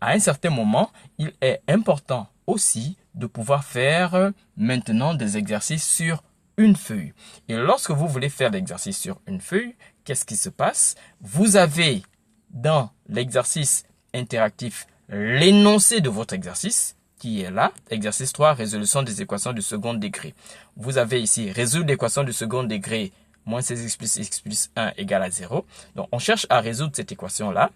à un certain moment, il est important aussi de pouvoir faire maintenant des exercices sur une feuille. Et lorsque vous voulez faire l'exercice sur une feuille, qu'est-ce qui se passe? Vous avez dans l'exercice interactif l'énoncé de votre exercice qui est là. Exercice 3, résolution des équations du second degré. Vous avez ici résoudre l'équation du second degré moins 16x plus x plus 1 égale à 0. Donc, on cherche à résoudre cette équation-là.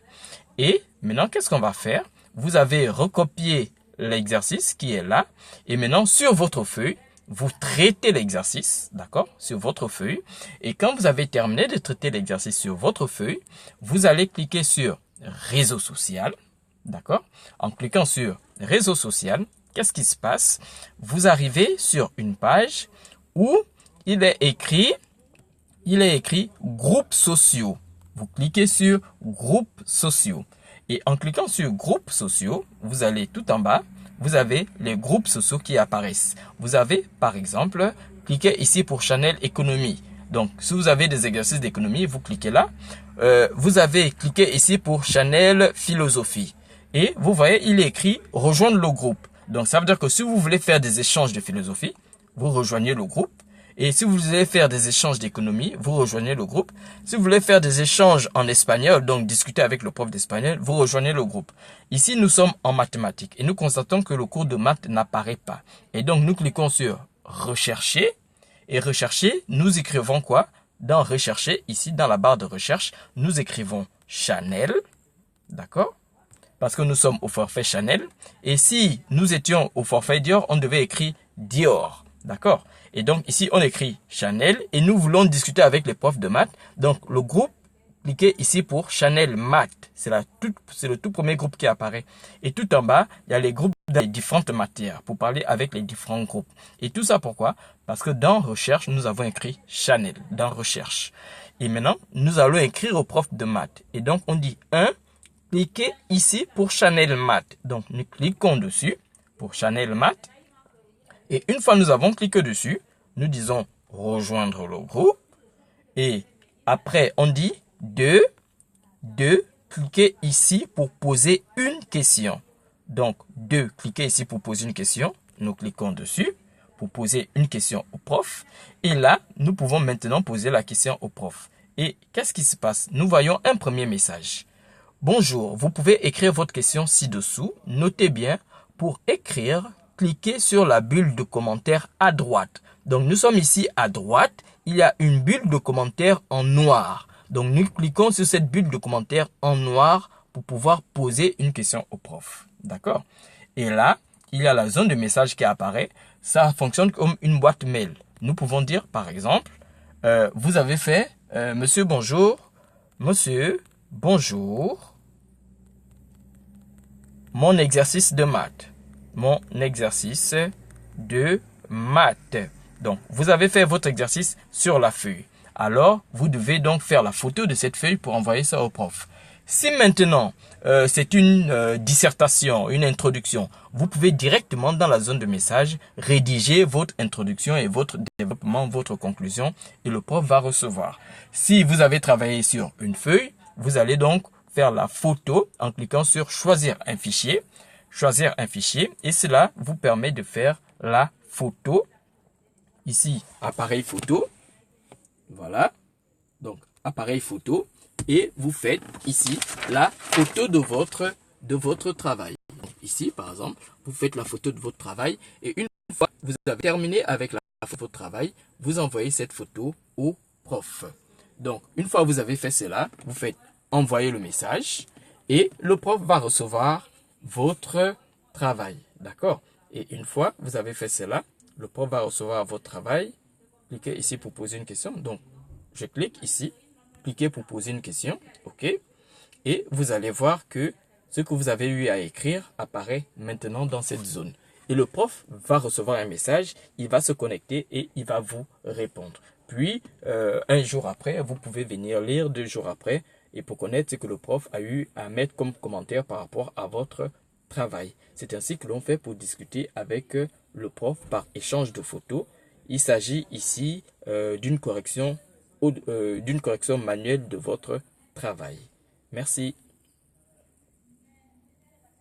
Et maintenant, qu'est-ce qu'on va faire? Vous avez recopié l'exercice qui est là. Et maintenant, sur votre feuille, vous traitez l'exercice, d'accord, sur votre feuille. Et quand vous avez terminé de traiter l'exercice sur votre feuille, vous allez cliquer sur réseau social, d'accord. En cliquant sur réseau social, qu'est-ce qui se passe? Vous arrivez sur une page où il est écrit groupes sociaux. Vous cliquez sur groupes sociaux. Et en cliquant sur groupes sociaux, vous allez tout en bas, vous avez les groupes sociaux qui apparaissent. Vous avez, par exemple, cliquez ici pour Chanel Économie. Donc, si vous avez des exercices d'économie, vous cliquez là. Vous avez cliqué ici pour Chanel Philosophie. Et vous voyez, il est écrit rejoindre le groupe. Donc, ça veut dire que si vous voulez faire des échanges de philosophie, vous rejoignez le groupe. Et si vous voulez faire des échanges d'économie, vous rejoignez le groupe. Si vous voulez faire des échanges en espagnol, donc discuter avec le prof d'espagnol, vous rejoignez le groupe. Ici, nous sommes en mathématiques et nous constatons que le cours de maths n'apparaît pas. Et donc, nous cliquons sur rechercher. Et rechercher, nous écrivons quoi? Dans rechercher, ici, dans la barre de recherche, nous écrivons Chanel. D'accord? Parce que nous sommes au forfait Chanel. Et si nous étions au forfait Dior, on devait écrire Dior. D'accord? Et donc ici, on écrit Chanel et nous voulons discuter avec les profs de maths. Donc le groupe, cliquez ici pour Chanel Maths. C'est le tout premier groupe qui apparaît. Et tout en bas, il y a les groupes des différentes matières pour parler avec les différents groupes. Et tout ça pourquoi? Parce que dans recherche, nous avons écrit Chanel, dans recherche. Et maintenant, nous allons écrire au prof de maths. Et donc on dit 1. Cliquez ici pour Chanel Maths. Donc, nous cliquons dessus pour Chanel Maths. Et une fois nous avons cliqué dessus, nous disons rejoindre le groupe. Et après, on dit 2. Cliquez ici pour poser une question. Donc, 2, cliquez ici pour poser une question. Nous cliquons dessus pour poser une question au prof. Et là, nous pouvons maintenant poser la question au prof. Et qu'est-ce qui se passe? Nous voyons un premier message. Bonjour, vous pouvez écrire votre question ci-dessous. Notez bien, pour écrire, cliquez sur la bulle de commentaires à droite. Donc nous sommes ici à droite, il y a une bulle de commentaires en noir. Donc nous cliquons sur cette bulle de commentaires en noir pour pouvoir poser une question au prof. D'accord? Et là, il y a la zone de message qui apparaît. Ça fonctionne comme une boîte mail. Nous pouvons dire par exemple, vous avez fait, monsieur bonjour, monsieur bonjour. Mon exercice de maths. Mon exercice de maths. Donc, vous avez fait votre exercice sur la feuille. Alors, vous devez donc faire la photo de cette feuille pour envoyer ça au prof. Si maintenant, c'est une dissertation, une introduction, vous pouvez directement dans la zone de message rédiger votre introduction et votre développement, votre conclusion et le prof va recevoir. Si vous avez travaillé sur une feuille, vous allez donc faire la photo en cliquant sur choisir un fichier et cela vous permet de faire la photo. Ici, appareil photo. Voilà. Donc, appareil photo. Et vous faites ici la photo de votre travail. Donc, ici, par exemple, vous faites la photo de votre travail. Et une fois que vous avez terminé avec la photo de votre travail, vous envoyez cette photo au prof. Donc, une fois que vous avez fait cela, vous faites envoyer le message et le prof va recevoir votre travail. D'accord? Et une fois que vous avez fait cela, le prof va recevoir votre travail. Cliquez ici pour poser une question. Donc, je clique ici. Cliquez pour poser une question. OK? Et vous allez voir que ce que vous avez eu à écrire apparaît maintenant dans cette zone. Et le prof va recevoir un message, il va se connecter et il va vous répondre. Puis, un jour après, vous pouvez venir lire 2 jours après et pour connaître ce que le prof a eu à mettre comme commentaire par rapport à votre travail. C'est ainsi que l'on fait pour discuter avec le prof par échange de photos. Il s'agit ici d'une correction manuelle de votre travail. Merci.